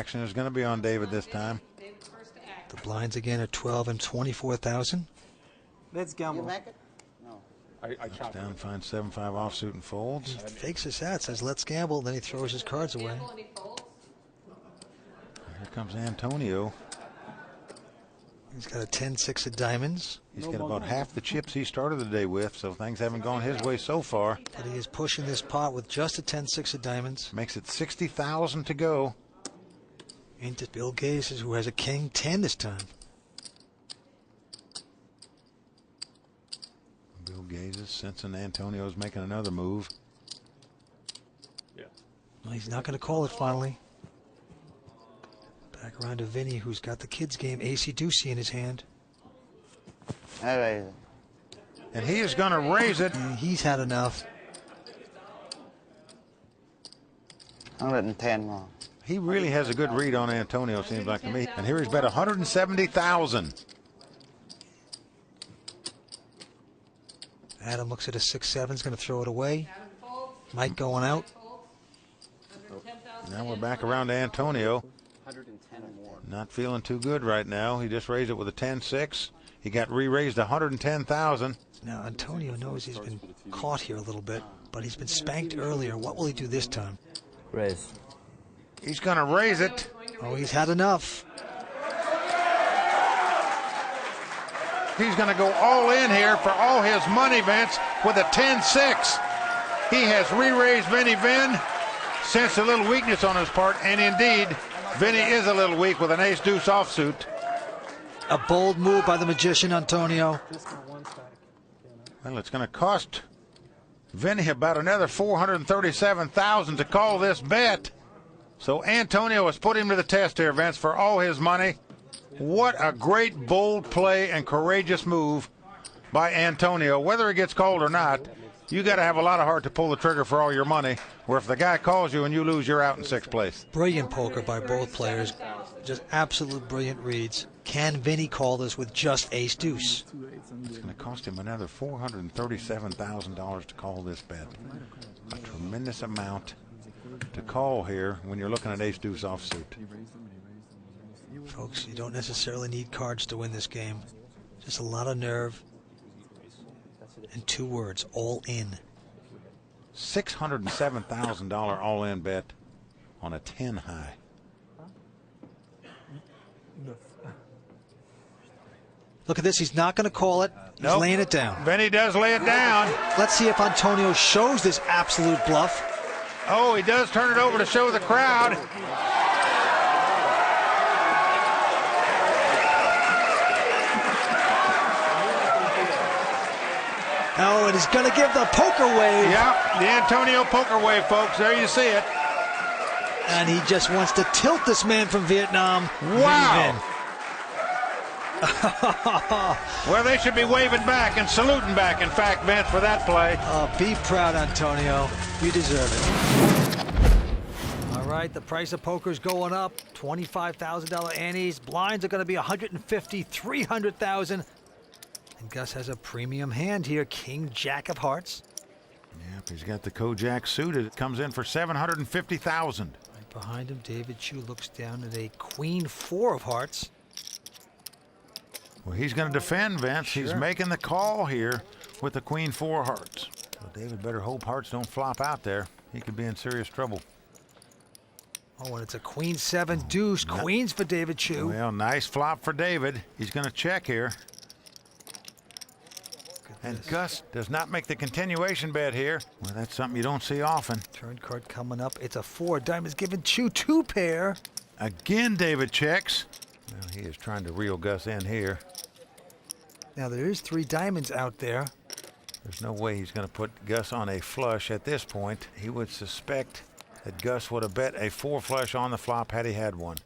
action is going to be on David this time. The blinds again are 12 and 24,000. Let's gamble. You make it? No. I chopped Down, finds 7-5 offsuit and folds. He fakes his hat, says let's gamble, then he throws his cards away. Here comes Antonio. He's got a 10-6 of diamonds. He's got about half the chips he started the day with, so things haven't gone his way so far. But he is pushing this pot with just a 10-6 of diamonds. Makes it 60,000 to go. Into Bill Gaze, who has a king 10 this time. Bill Gaze is sensing Antonio's making another move. Yeah. Well, he's not going to call it finally. Back around to Vinny, who's got the kids' game, Acey-Deucey in his hand. I raise it. And he is going to raise it. And he's had enough. 110 more. He really has a good read on Antonio, seems like to me. And here he's bet 170,000. Adam looks at a 6-7, is going to throw it away. Mike going out. Now we're back around to Antonio. 110 more. Not feeling too good right now. He just raised it with a 10-6. He got re-raised 110,000. Now Antonio knows he's been caught here a little bit, but he's been spanked earlier. What will he do this time? Raise. He's going to raise it. Oh, he's had enough. He's going to go all in here for all his money, Vince, with a 10-6. He has re-raised Vinny Vin. Sensed a little weakness on his part, and indeed, Vinny is a little weak with an ace-deuce offsuit. A bold move by the magician, Antonio. Well, it's going to cost Vinny about another 437,000 to call this bet. So Antonio has put him to the test here, Vince, for all his money. What a great, bold play and courageous move by Antonio. Whether it gets called or not, you got to have a lot of heart to pull the trigger for all your money, where if the guy calls you and you lose, you're out in sixth place. Brilliant poker by both players. Just absolute brilliant reads. Can Vinny call this with just ace-deuce? It's going to cost him another $437,000 to call this bet. A tremendous amount to call here when you're looking at ace-deuce offsuit. Folks, you don't necessarily need cards to win this game. Just a lot of nerve. And 2 words, all in. $607,000 all-in bet on a 10 high. Look at this. He's not going to call it. He's laying it down. Vinny does lay it down. Let's see if Antonio shows this absolute bluff. Oh, he does turn it over to show the crowd. Oh, and he's going to give the poker wave. Yep, the Antonio poker wave, folks. There you see it. And he just wants to tilt this man from Vietnam. Wow. Well, they should be waving back and saluting back, in fact, Vince, for that play. Oh, be proud, Antonio. You deserve it. All right, the price of poker is going up. $25,000 antes. Blinds are going to be $150,000, $300,000. And Gus has a premium hand here, King Jack of Hearts. Yep, he's got the Kojak suited. It comes in for $750,000. Right behind him, David Chu looks down at a Queen 4 of Hearts. Well, he's going to defend, Vince. Sure. He's making the call here with the Queen 4 hearts. Well, David better hope hearts don't flop out there. He could be in serious trouble. Oh, and it's a Queen 7 deuce. Queens for David Chu. Well, nice flop for David. He's going to check here. And Gus does not make the continuation bet here. Well, that's something you don't see often. Turn card coming up. It's a 4. Diamonds giving Chu 2 pair. Again, David checks. Well, he is trying to reel Gus in here. Now, there is 3 diamonds out there. There's no way he's going to put Gus on a flush at this point. He would suspect that Gus would have bet a 4 flush on the flop had he had one.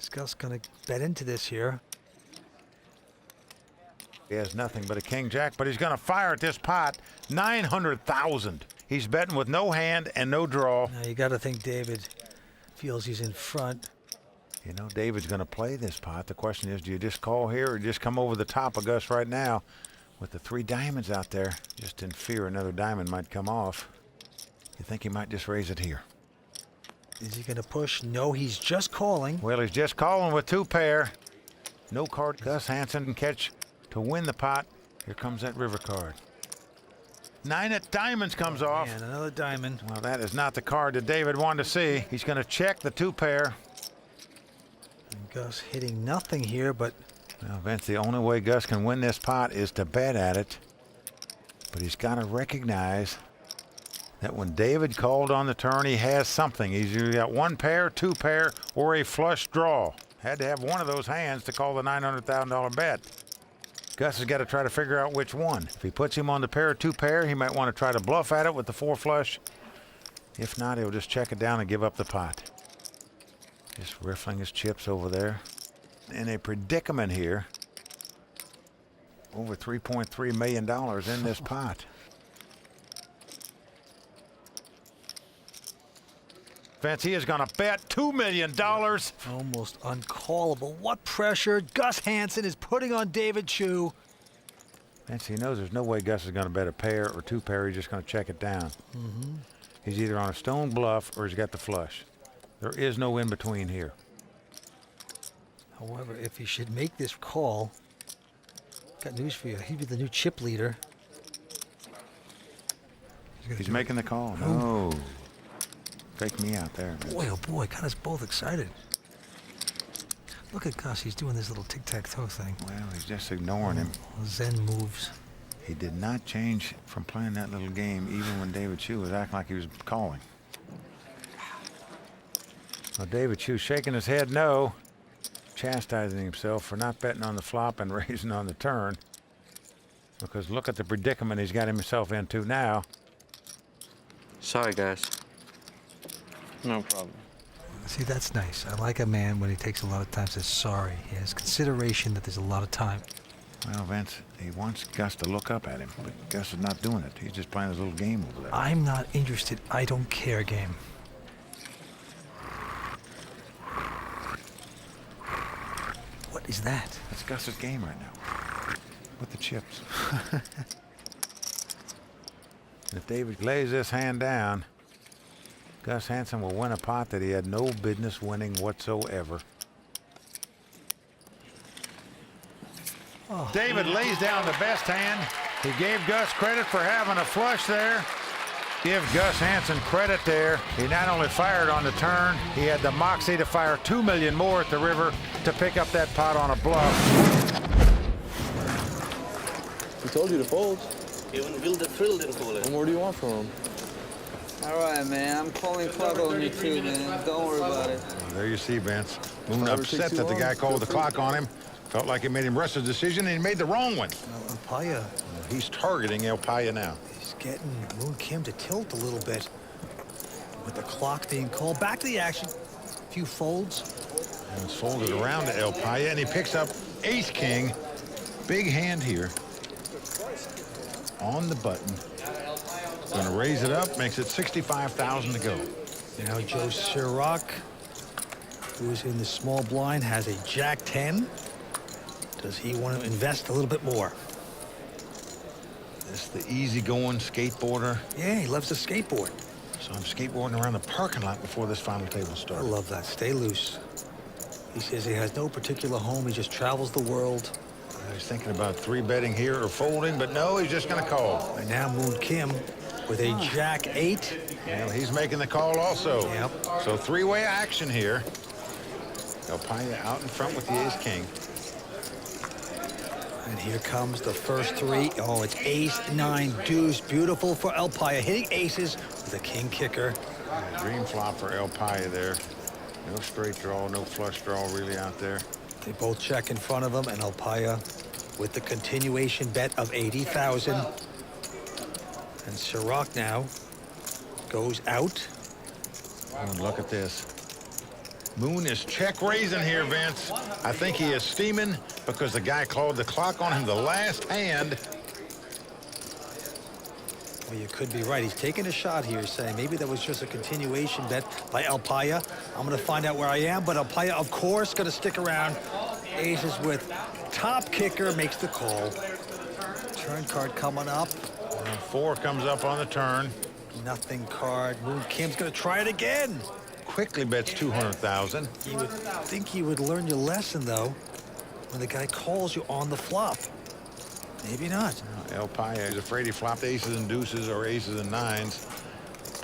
Is Gus going to bet into this here? He has nothing but a King Jack, but he's going to fire at this pot. $900,000. He's betting with no hand and no draw. Now, you got to think David feels he's in front. You know, David's going to play this pot. The question is, do you just call here or just come over the top of Gus right now with the 3 diamonds out there? Just in fear another diamond might come off. You think he might just raise it here? Is he going to push? No, he's just calling. Well, he's just calling with 2 pair. No card. Gus Hansen can catch to win the pot. Here comes that river card. 9 of diamonds comes off. And another diamond. Well, that is not the card that David wanted to see. He's going to check the 2 pair. And Gus hitting nothing here, but Well, Vince, the only way Gus can win this pot is to bet at it. But he's got to recognize that when David called on the turn, he has something. He's either got 1 pair, 2 pair, or a flush draw. Had to have one of those hands to call the $900,000 bet. Gus has got to try to figure out which one. If he puts him on the pair, 2 pair, he might want to try to bluff at it with the 4 flush. If not, he'll just check it down and give up the pot. Just riffling his chips over there. In a predicament here. Over $3.3 million in this pot. Vince, he is going to bet $2 million. almost uncallable. What pressure Gus Hansen is putting on David Chu. Vince, he knows there's no way Gus is going to bet a pair or 2 pair. He's just going to check it down. He's either on a stone bluff or he's got the flush. There is no in between here. However, if he should make this call, got news for you. He'd be the new chip leader. He's making the call. No. Fake me out there. Boy, oh boy, got us both excited. Look at Gus. He's doing this little tic-tac-toe thing. Well, he's just ignoring him. Zen moves. He did not change from playing that little game even when David Chu was acting like he was calling. Well, David Chu shaking his head no, chastising himself for not betting on the flop and raising on the turn. Because look at the predicament he's got himself into now. Sorry, guys. No problem. See, that's nice. I like a man when he takes a lot of time, says sorry. He has consideration that there's a lot of time. Well, Vince, he wants Gus to look up at him, but Gus is not doing it. He's just playing his little game over there. I'm not interested. I don't care game. What is that? That's Gus's game right now. With the chips. If David lays this hand down, Gus Hansen will win a pot that he had no business winning whatsoever. Oh. David lays down the best hand. He gave Gus credit for having a flush there. Give Gus Hansen credit there. He not only fired on the turn, he had the moxie to fire $2 million more at the river to pick up that pot on a bluff. He told you to fold. Even Will the Thrill didn't fold it. What more do you want from him? All right, man. I'm calling clock on you too, man. Don't worry about it. Well, there you see, Vince. Moon Never upset takes too that the long. guy called the clock on him. Felt like it made him rush his decision, and he made the wrong one. Paya, He's targeting El Paya now. he's getting Moon Kim to tilt a little bit. With the clock being called. Back to the action. A few folds. And it's folded around to El Paya, and he picks up Ace-King. Big hand here. On the button. Going to raise it up, makes it $65,000 to go. Now Joe Sirach, who's in the small blind, has a Jack 10. Does he want to invest a little bit more? This is the easygoing skateboarder. Yeah, he loves to skateboard. So I'm skateboarding around the parking lot before this final table I started. love that. Stay loose. He says he has no particular home. He just travels the world. I was thinking about 3-betting here or folding, but no, he's just going to call. And now Moon Kim with a Jack 8. Well, he's making the call also. Yep. So 3-way action here. El Paya out in front with the Ace-King. And here comes the first 3. Oh, it's ace, 9, deuce. Beautiful for El Paya. Hitting aces with a king kicker. Dream flop for El Paya there. No straight draw, no flush draw really out there. They both check in front of him, and El Paya with the continuation bet of 80,000. And Sirach now goes out. Oh, and look at this. Moon is check raising here, Vince. I think he is steaming because the guy called the clock on him the last hand. Well, you could be right. He's taking a shot here, saying maybe that was just a continuation bet by El Paya. I'm going to find out where I am, but El Paya, of course, going to stick around. Aces with top kicker makes the call. Turn card coming up. And 4 comes up on the turn. Nothing card. Moon Kim's going to try it again. quickly bets 200,000. You would think you would learn your lesson, though, when the guy calls you on the flop. Maybe not. El Paya is afraid he flopped aces and deuces or aces and nines,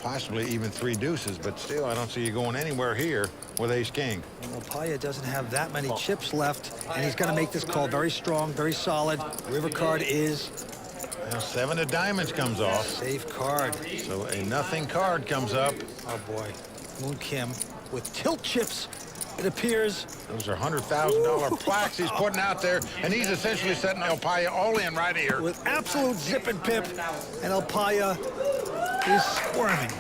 possibly even 3 deuces, but still, I don't see you going anywhere here with ace-king. Well, Paya doesn't have that many chips left, and he's going to make this call very strong, very solid. River card is... Now, 7 of diamonds comes off. Safe card. So a nothing card comes up. Oh, boy. Moon Kim with tilt chips, it appears. Those are $100,000 plaques he's putting out there, and he's essentially setting El Paya all in right here. With absolute zip and pip, and El Paya is squirming.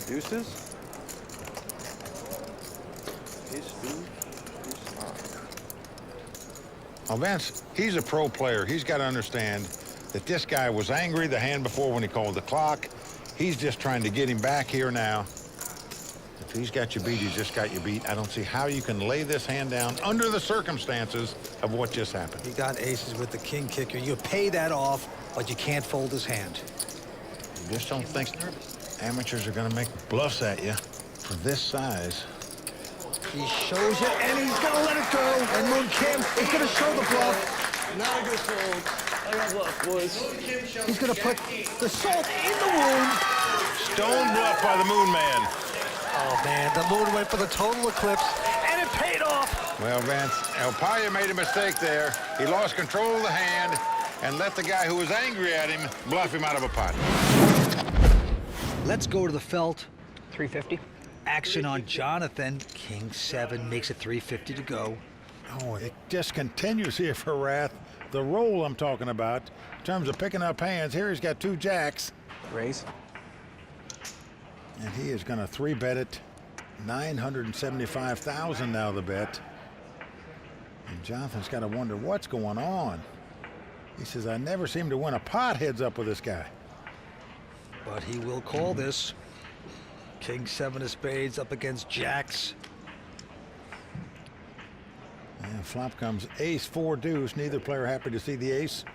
Deuces? Well, Vince, he's a pro player. He's got to understand that this guy was angry the hand before when he called the clock. He's just trying to get him back here now. If he's got you beat, he's just got you beat. I don't see how you can lay this hand down under the circumstances of what just happened. He got aces with the king kicker. You pay that off, but you can't fold his hand. You just don't think amateurs are going to make bluffs at you for this size. He shows you, and he's going to let it go. And Moon Kim is going to show the bluff. Not a good fold. I got bluff, boys. He's going to put the salt in the wound. Stone bluff by the Moon Man. Oh, man, the moon went for the total eclipse, and it paid off. Well, Vince, El Paya made a mistake there. He lost control of the hand and let the guy who was angry at him bluff him out of a pot. Let's go to the felt. 350. Action on Jonathan. King 7 makes it 350 to go. Oh, it just continues here for Rath. The roll I'm talking about, in terms of picking up hands, here he's got 2 jacks. Raise. And he is going to 3-bet it. 975,000 now the bet. And Jonathan's got to wonder what's going on. He says, I never seem to win a pot heads up with this guy. But he will call this. King 7 of spades up against jacks. And flop comes ace 4 deuce. Neither player happy to see the ace.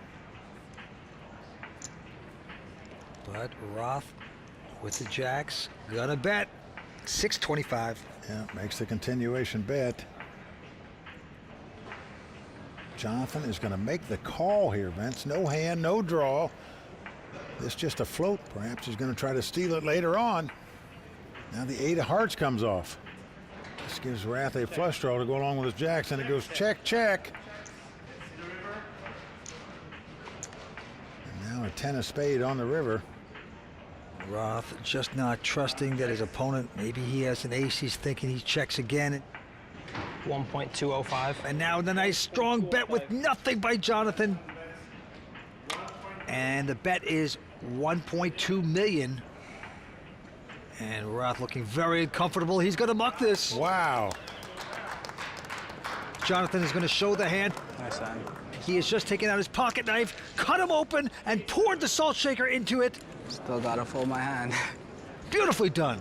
But Roth with the jacks, gonna bet 625. Yeah, makes the continuation bet. Jonathan is going to make the call here, Vince. No hand, no draw. This just a float. Perhaps he's going to try to steal it later on. Now the 8 of hearts comes off. This gives Rath a flush draw to go along with his jacks, and it goes check, check. And now a 10 of spade on the river. Roth just not trusting that his opponent, maybe he has an ace, he's thinking he checks again. 1.205. And now the nice strong bet with nothing by Jonathan. And the bet is 1.2 million. And Roth looking very uncomfortable. He's going to muck this. Wow. Jonathan is going to show the hand. Nice hand. He has just taken out his pocket knife, cut him open, and poured the salt shaker into it. Still gotta fold my hand. Beautifully done.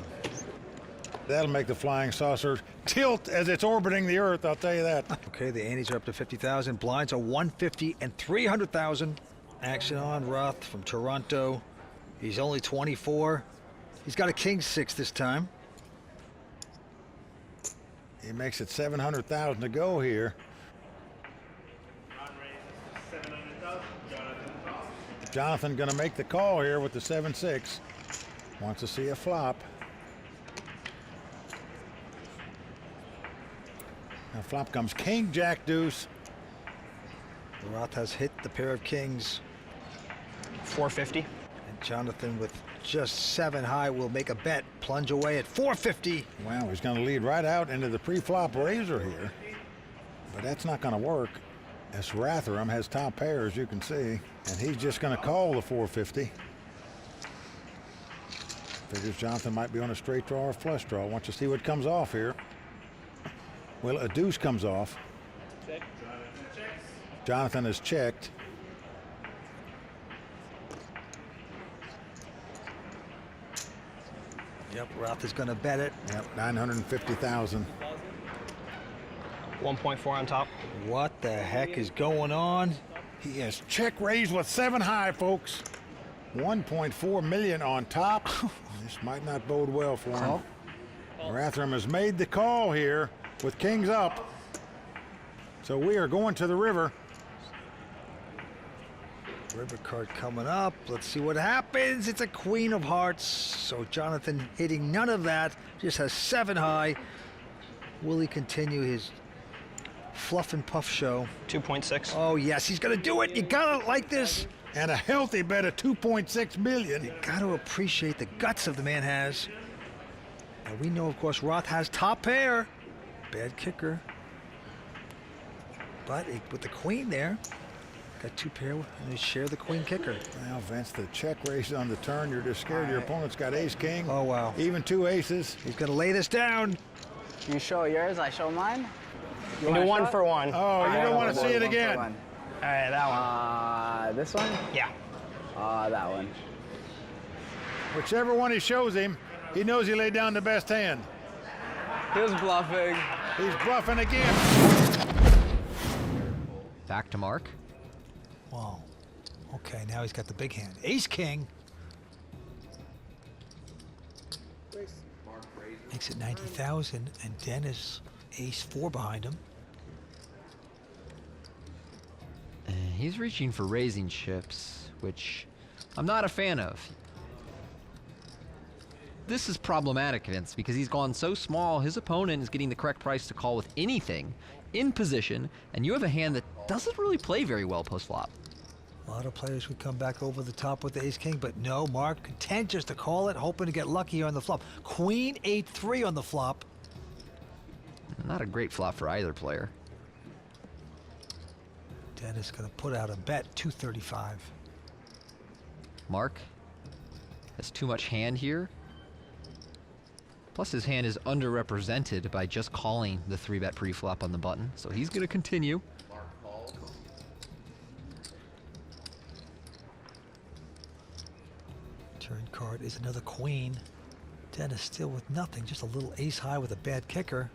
That'll make the flying saucer tilt as it's orbiting the Earth, I'll tell you that. Okay, the antes are up to 50,000. Blinds are 150 and 300,000. Action on Roth from Toronto. He's only 24. He's got a king 6 this time. He makes it 700,000 to go here. Jonathan going to make the call here with the 7-6. Wants to see a flop. Now flop comes king, jack, deuce. Roth has hit the pair of kings. 450. And Jonathan with just 7 high will make a bet. Plunge away at 450. Wow, he's going to lead right out into the pre-flop razor here. But that's not going to work. As Ratherham has top pairs, you can see. And he's just going to call the 450. Figures Jonathan might be on a straight draw or flush draw. Wants to see what comes off here. Well, a deuce comes off. Jonathan is checked. Yep, Roth is going to bet it. Yep, 950,000. 1.4 on top. What the heck is going on? He has check raised with 7 high, folks. 1.4 million on top. This might not bode well for him. Rathdrum has made the call here with kings up. So we are going to the river. River card coming up. Let's see what happens. It's a queen of hearts. So Jonathan hitting none of that. Just has 7 high. Will he continue his fluff and puff show? 2.6. Oh, yes, he's going to do it. You got to like this. And a healthy bet of 2.6 million. You got to appreciate the guts of the man has. And we know, of course, Roth has top pair. Bad kicker. But with the queen there, got 2 pair, and they share the queen kicker. Well, Vince, the check raise on the turn. You're just scared your opponent's got ace king. Oh, wow. Even 2 aces. He's going to lay this down. You show yours, I show mine. You do 1 for 1. Oh, you don't want to see it One for again. one. All right, that one. This one? Yeah. That one. Whichever one he shows him, he knows he laid down the best hand. He was bluffing. He's bluffing again. Back to Mark. Wow. Okay, now he's got the big hand. Ace king. Makes it 90,000, and Dennis ace 4 behind him. He's reaching for raising chips, which I'm not a fan of. This is problematic, Vince, because he's gone so small, his opponent is getting the correct price to call with anything in position, and you have a hand that doesn't really play very well post-flop. A lot of players would come back over the top with the ace king, but no, Mark content just to call it, hoping to get lucky on the flop. Queen 8-3 on the flop. Not a great flop for either player. Dennis gonna put out a bet, 235. Mark has too much hand here. Plus his hand is underrepresented by just calling the 3-bet pre-flop on the button, so he's gonna continue. Turn card is another queen. Dennis still with nothing, just a little ace high with a bad kicker.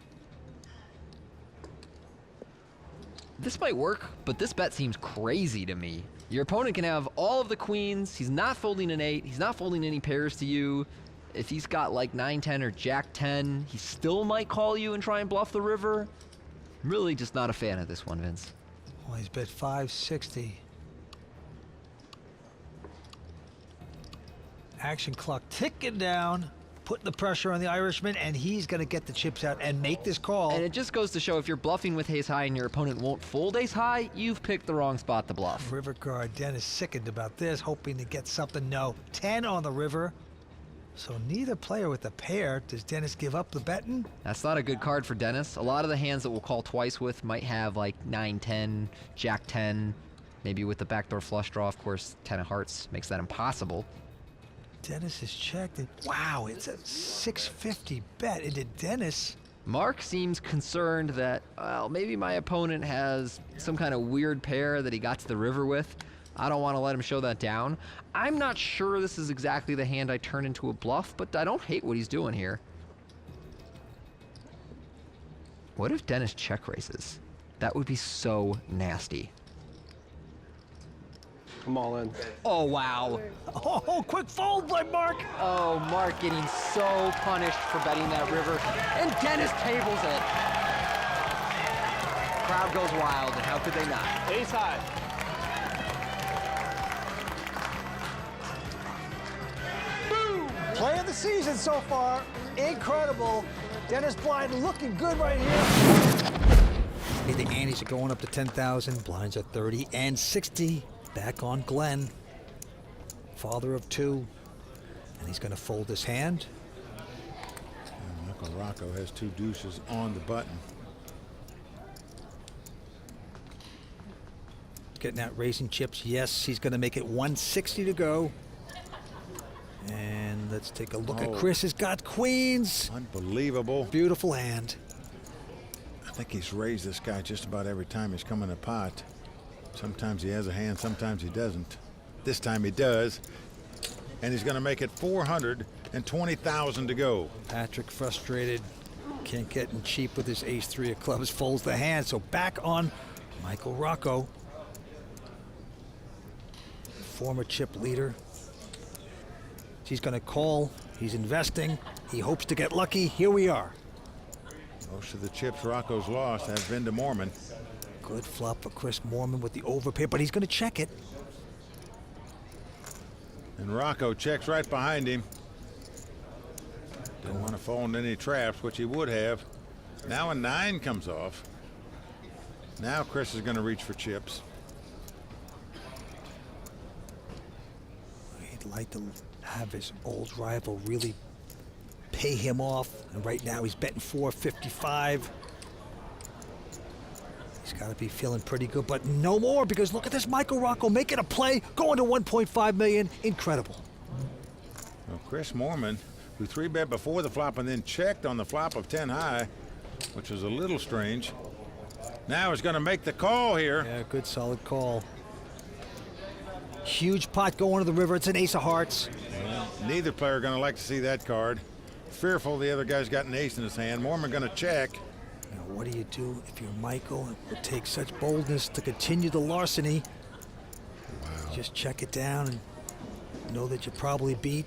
This might work, but this bet seems crazy to me. Your opponent can have all of the queens. He's not folding an 8. He's not folding any pairs to you. If he's got like 9-10 or Jack-10, he still might call you and try and bluff the river. I'm really just not a fan of this one, Vince. Well, he's bet 560. Action clock ticking down, putting the pressure on the Irishman, and he's going to get the chips out and make this call. And it just goes to show if you're bluffing with ace high and your opponent won't fold ace high, you've picked the wrong spot to bluff. River card. Dennis sickened about this, hoping to get something. No, 10 on the river. So neither player with a pair. Does Dennis give up the betting? That's not a good card for Dennis. A lot of the hands that we'll call twice with might have like 9-10, Jack-10, maybe with the backdoor flush draw. Of course, 10 of hearts makes that impossible. Dennis is checked. And wow, it's a 650 bet into Dennis. Mark seems concerned that, well, maybe my opponent has some kind of weird pair that he got to the river with. I don't want to let him show that down. I'm not sure this is exactly the hand I turn into a bluff, but I don't hate what he's doing here. What if Dennis check raises? That would be so nasty. I'm all in. Oh, wow. Oh, quick fold by Mark. Oh, Mark getting so punished for betting that river. And Dennis tables it. Crowd goes wild, and how could they not? Ace high. Play of the season so far. Incredible. Dennis Blind looking good right here. The antes are going up to 10,000. Blinds are 30 and 60. Back on Glenn. Father of 2. And he's going to fold his hand. And Uncle Rocco has 2 deuces on the button. Getting out raising chips. Yes, he's going to make it 160 to go. And let's take a look at Chris. Has got queens. Unbelievable. Beautiful hand. I think he's raised this guy just about every time he's come in a pot. Sometimes he has a hand, sometimes he doesn't. This time he does. And he's going to make it 420,000 to go. Patrick frustrated. Can't get in cheap with his ace-3 of clubs. Folds the hand. So back on Michael Rocco. Former chip leader. He's going to call. He's investing. He hopes to get lucky. Here we are. Most of the chips Rocco's lost has been to Mormon. Good flop for Chris Moorman with the overpair, but he's going to check it. And Rocco checks right behind him. Didn't want to fall into any traps, which he would have. Now a 9 comes off. Now Chris is going to reach for chips. He'd like to have his old rival really pay him off. And right now he's betting 455. He's got to be feeling pretty good, but no more, because look at this Michael Rocco making a play, going to 1.5 million. Incredible. Well, Chris Moorman, who 3-bet before the flop and then checked on the flop of 10 high, which was a little strange. Now he's going to make the call here. Yeah, good solid call. Huge pot going to the river. It's an ace of hearts. Well, neither player going to like to see that card. Fearful the other guy's got an ace in his hand. Moorman going to check. Now, what do you do if you're Michael? It would take such boldness to continue the larceny. Wow. Just check it down and know that you probably beat.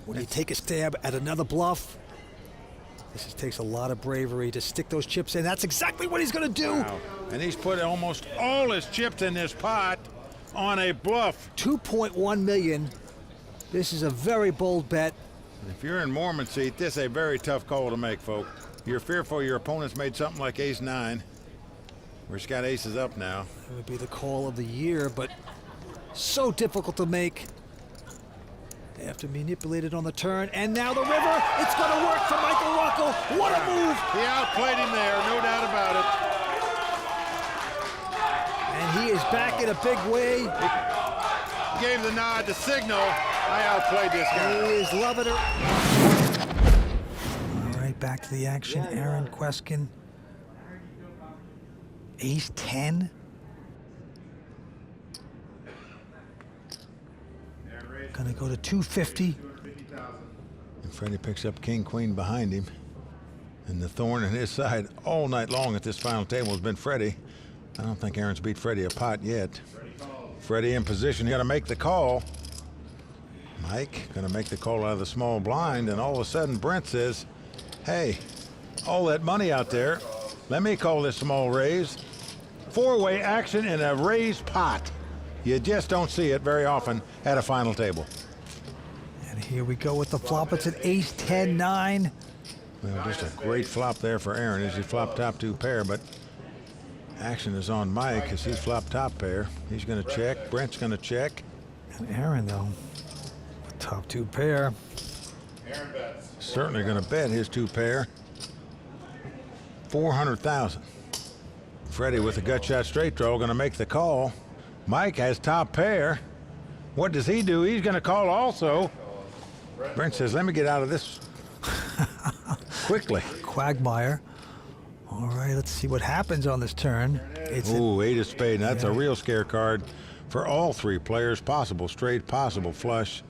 When you take a stab at another bluff, this takes a lot of bravery to stick those chips in. That's exactly what he's going to do. Wow. And he's put almost all his chips in this pot on a bluff. 2.1 million. This is a very bold bet. If you're in Moorman's seat, this is a very tough call to make, folks. You're fearful your opponent's made something like ace-9, where he's got aces up now. It would be the call of the year, but so difficult to make. They have to manipulate it on the turn, and now the river. It's going to work for Michael Rocco. What a move! He outplayed him there, no doubt about it. And he is back in a big way. He gave the nod, the signal. I outplayed this guy. He is loving it. All right, back to the action. Aaron Queskin. Ace-10. Gonna go to 250. And Freddie picks up king-queen behind him. And the thorn in his side all night long at this final table has been Freddie. I don't think Aaron's beat Freddie a pot yet. Freddie in position, gonna make the call. Mike gonna make the call out of the small blind, and all of a sudden Brent says, hey, all that money out there, let me call this small raise. 4-way action in a raised pot. You just don't see it very often at a final table. And here we go with the flop. It's an ace-10-9. Well, just a great flop there for Aaron as he flopped top 2 pair, but action is on Mike as he's flopped top pair. He's going to check. Brent's going to check. And Aaron, though, top 2 pair. Certainly going to bet his 2 pair. 400,000. Freddie with a gut shot straight draw going to make the call. Mike has top pair. What does he do? He's going to call also. Brent says, let me get out of this quickly. Quagmire. All right, let's see what happens on this turn. Ooh, 8 of spades. That's a real scare card for all 3 players. Possible straight, possible flush.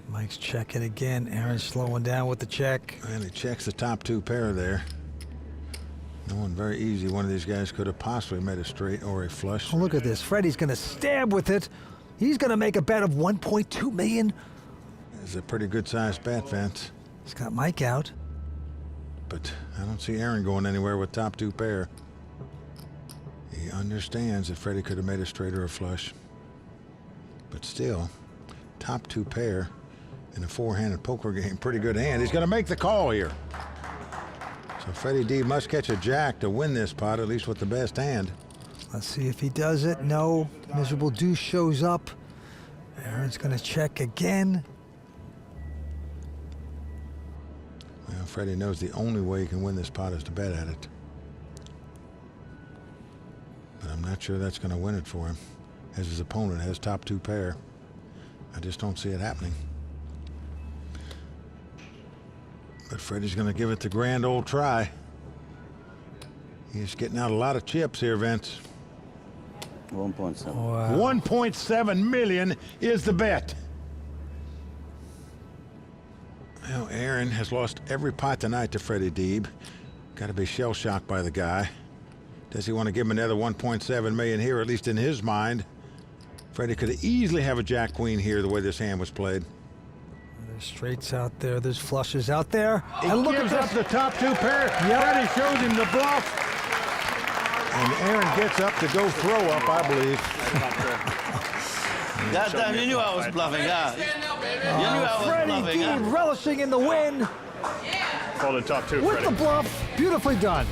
Mike's checking again. Aaron's slowing down with the check. And he checks the top 2 pair there. Knowing very easy one of these guys could have possibly made a straight or a flush. Oh, look at this. Freddie's going to stab with it. He's going to make a bet of 1.2 million. It's a pretty good sized bet, Vince. He's got Mike out. But I don't see Aaron going anywhere with top 2 pair. He understands that Freddie could have made a straight or a flush. But still, top 2 pair in a 4-handed poker game, pretty good hand. He's going to make the call here. So Freddie D must catch a jack to win this pot, at least with the best hand. Let's see if he does it. No. Miserable deuce shows up. Aaron's going to check again. Well, Freddie knows the only way he can win this pot is to bet at it. But I'm not sure that's going to win it for him, as his opponent has top 2 pair. I just don't see it happening. But Freddie's going to give it the grand old try. He's getting out a lot of chips here, Vince. 1.7. Wow. 1.7 million is the bet. Well, Aaron has lost every pot tonight to Freddie Deeb. Got to be shell-shocked by the guy. Does he want to give him another 1.7 million here, at least in his mind? Freddie could easily have a jack-queen here the way this hand was played. There's straights out there. There's flushes out there. He And look at gives up this. the top two pair. Freddie shows him the bluff. And Aaron gets up to go throw up, I believe. God damn, you knew I was bluffing, yeah. You knew I was Freddie bluffing, D huh? relishing in the win Folded top two, with Freddie. the bluff. Beautifully done.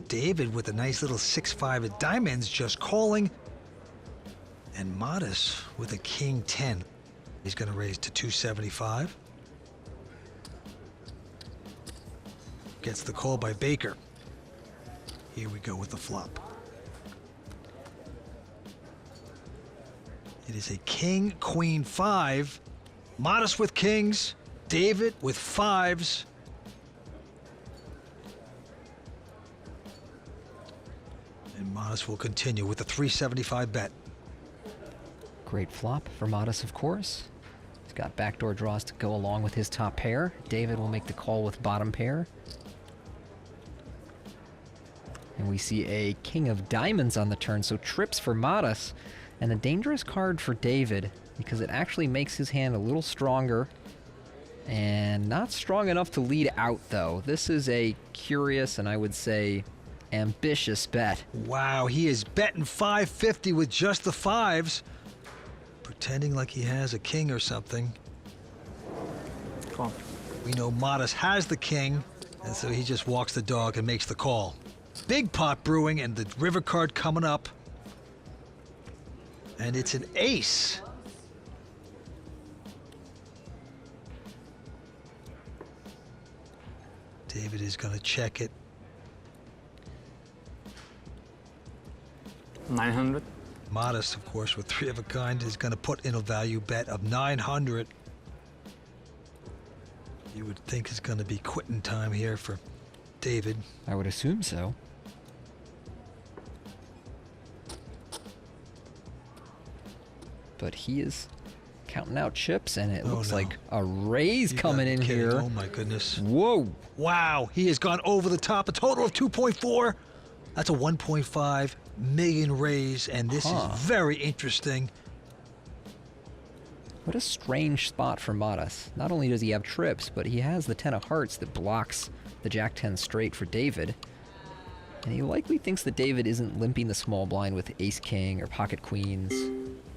David with a nice little 6-5 at diamonds just calling. And Modest with a king 10. He's going to raise to 275. Gets the call by Baker. Here we go with the flop. It is a king, queen, 5. Modest with kings. David with 5s. And Modest will continue with the 375 bet. Great flop for Modest, of course. He's got backdoor draws to go along with his top pair. David will make the call with bottom pair. And we see a king of diamonds on the turn, so trips for Modest. And a dangerous card for David, because it actually makes his hand a little stronger. And not strong enough to lead out, though. This is a curious and I would say ambitious bet. Wow, he is betting 550 with just the 5s. Pretending like he has a king or something. Call. We know Modest has the king, and so he just walks the dog and makes the call. Big pot brewing and the river card coming up. And it's an ace. David is going to check it. 900. Modest, of course, with 3 of a kind, is going to put in a value bet of 900. You would think it's going to be quitting time here for David. I would assume so. But he is counting out chips, and it looks no. like a raise You coming gotta in be kidding. here. Oh my goodness. Whoa. Wow, he has gone over the top, a total of 2.4. That's a 1.5 million raise, and this is very interesting. What a strange spot for Modest. Not only does he have trips, but he has the 10 of hearts that blocks the Jack-10 straight for David. And he likely thinks that David isn't limping the small blind with ace-king or pocket queens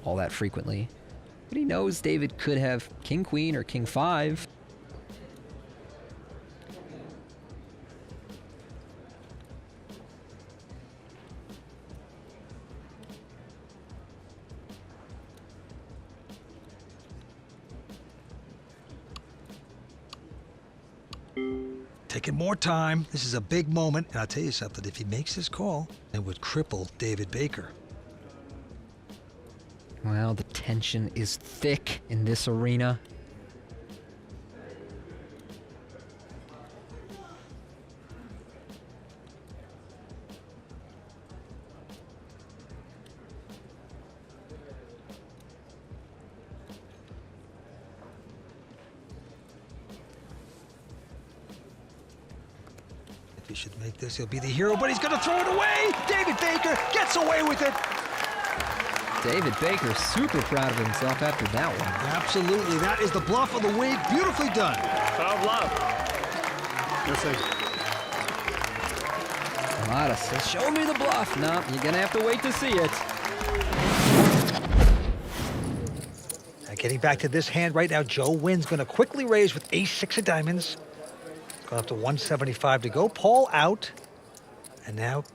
all that frequently. But he knows David could have king-queen or king-5. Taking more time. This is a big moment. And I'll tell you something, if he makes this call, it would cripple David Baker. Well, the tension is thick in this arena. If he should make this, he'll be the hero, but he's going to throw it away. David Baker gets away with it. David Baker super proud of himself after that one. Absolutely. That is the bluff of the week. Beautifully done. Foul bluff. Modest says, show me the bluff. No, you're going to have to wait to see it. Now getting back to this hand right now, Joe Wynn's going to quickly raise with ace-6 of diamonds. Going up to 175 to go. Paul out. And now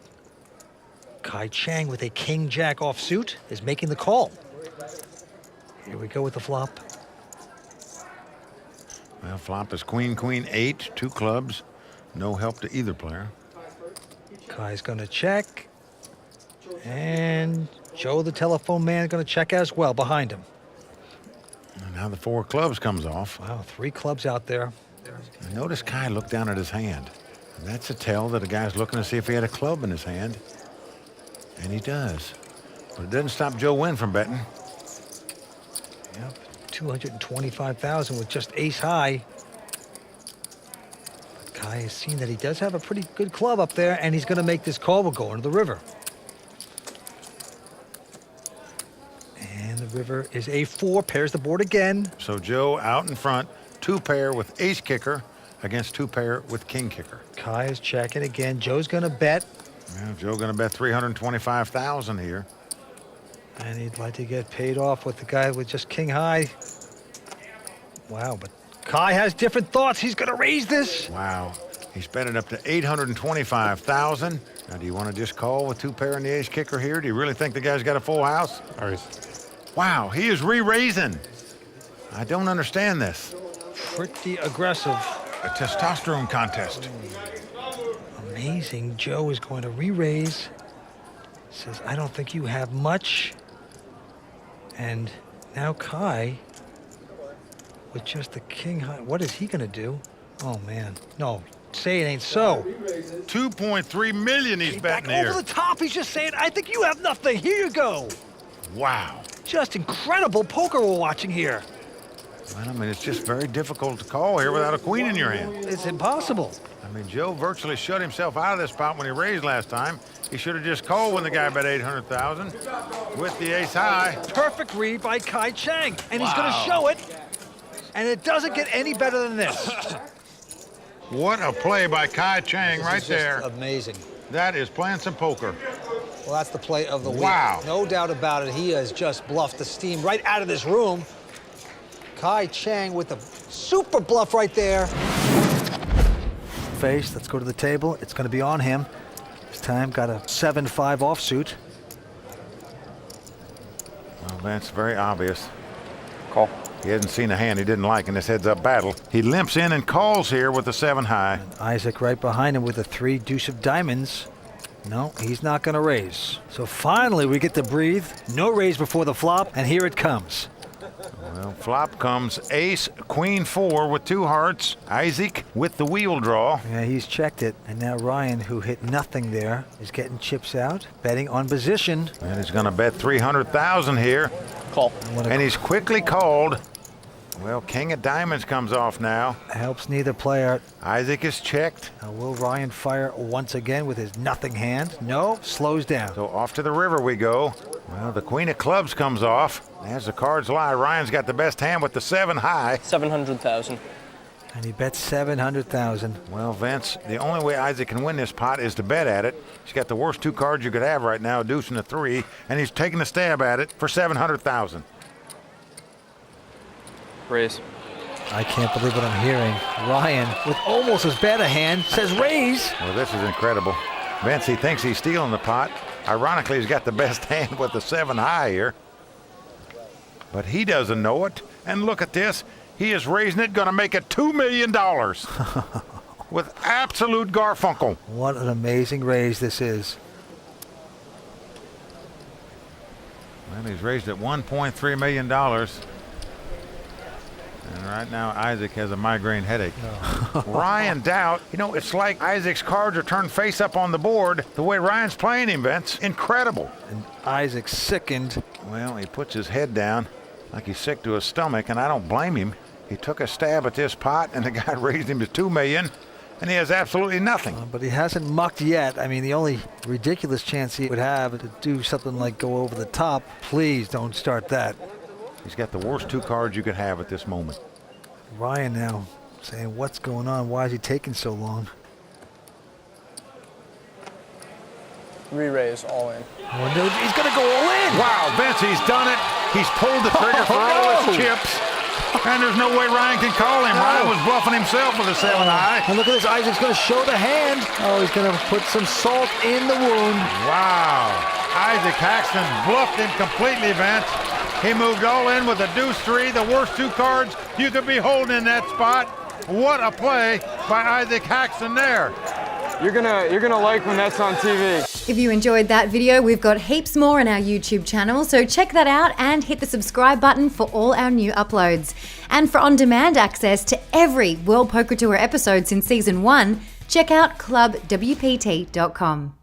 Kai Chang with a king-jack offsuit is making the call. Here we go with the flop. Well, flop is queen, queen, 8, 2 clubs. No help to either player. Kai's going to check. And Joe, the telephone man, going to check as well behind him. And now the 4 clubs comes off. Wow, 3 clubs out there. And notice Kai looked down at his hand. And that's a tell that a guy's looking to see if he had a club in his hand. And he does. But it doesn't stop Joe Wynn from betting. Yep, 225,000 with just ace high. But Kai has seen that he does have a pretty good club up there, and he's going to make this call. We'll go into the river. River is A4, pairs the board again. So Joe out in front, 2-pair with ace kicker against 2-pair with king kicker. Kai is checking again. Joe's going to bet. Yeah, Joe going to bet 325,000 here. And he'd like to get paid off with the guy with just king high. Wow, but Kai has different thoughts. He's going to raise this. Wow. He's bet it up to 825,000. Now, do you want to just call with 2-pair and the ace kicker here? Do you really think the guy's got a full house? Wow, he is re-raising. I don't understand this. Pretty aggressive. A testosterone contest. Amazing. Joe is going to re-raise. Says, I don't think you have much. And now Kai with just the king high. What is he going to do? Oh, man. No, say it ain't so. 2.3 million he's betting back here. over the top. He's just saying, I think you have nothing. Here you go. Wow. Just incredible poker we're watching here. Well, I mean, it's just very difficult to call here without a queen in your hand. It's impossible. I mean, Joe virtually shut himself out of this spot when he raised last time. He should have just called when the guy bet 800,000 with the ace high. Perfect read by Kai Chang, and he's going to show it. And it doesn't get any better than this. What a play by Kai Chang right there. Amazing. That is playing some poker. Well, that's the play of the week. Wow. No doubt about it. He has just bluffed the steam right out of this room. Kai Chang with the super bluff right there. Face, let's go to the table. It's going to be on him. This time got a 7-5 offsuit. Well, that's very obvious. Call. He hasn't seen a hand he didn't like in this heads-up battle. He limps in and calls here with the 7 high. And Isaac right behind him with a 3 deuce of diamonds. No, he's not going to raise. So finally we get to breathe. No raise before the flop, and here it comes. Well, flop comes ace, queen 4 with 2 hearts. Isaac with the wheel draw. Yeah, he's checked it. And now Ryan, who hit nothing there, is getting chips out, betting on position. And he's going to bet 300,000 here. Call. And he's quickly called. Well, king of diamonds comes off now. Helps neither player. Isaac is checked. Now will Ryan fire once again with his nothing hand? No, slows down. So off to the river we go. Well, the queen of clubs comes off. As the cards lie, Ryan's got the best hand with the 7 high. 700,000. And he bets 700,000. Well, Vince, the only way Isaac can win this pot is to bet at it. He's got the worst 2 cards you could have right now, a deuce and a 3, and he's taking a stab at it for 700,000. Raise. I can't believe what I'm hearing. Ryan, with almost as bad a hand, says raise. Well, this is incredible. Vince, he thinks he's stealing the pot. Ironically, he's got the best hand with the 7 high here. But he doesn't know it. And look at this. He is raising it, going to make it $2 million. With absolute Garfunkel. What an amazing raise this is. Well, he's raised at $1.3 million. And right now, Isaac has a migraine headache. No. Ryan Doubt, you know, it's like Isaac's cards are turned face up on the board. The way Ryan's playing him, Vince, incredible. And Isaac sickened. Well, he puts his head down like he's sick to his stomach, and I don't blame him. He took a stab at this pot, and the guy raised him to $2 million, and he has absolutely nothing. But he hasn't mucked yet. I mean, the only ridiculous chance he would have to do something like go over the top. Please don't start that. He's got the worst 2 cards you could have at this moment. Ryan now saying, what's going on? Why is he taking so long? Re-raise, all in. Oh, no, he's going to go all in. Wow, Vince, he's done it. He's pulled the trigger for all his chips. And there's no way Ryan can call him. Ryan was bluffing himself with a 7 high. And look at this. Isaac's going to show the hand. Oh, he's going to put some salt in the wound. Wow. Isaac Haxton bluffed him completely, Vince. He moved all in with a deuce 3, the worst 2 cards you could be holding in that spot. What a play by Isaac Haxton there. You're gonna like when that's on TV. If you enjoyed that video, we've got heaps more on our YouTube channel, so check that out and hit the subscribe button for all our new uploads. And for on-demand access to every World Poker Tour episode since Season 1, check out clubwpt.com.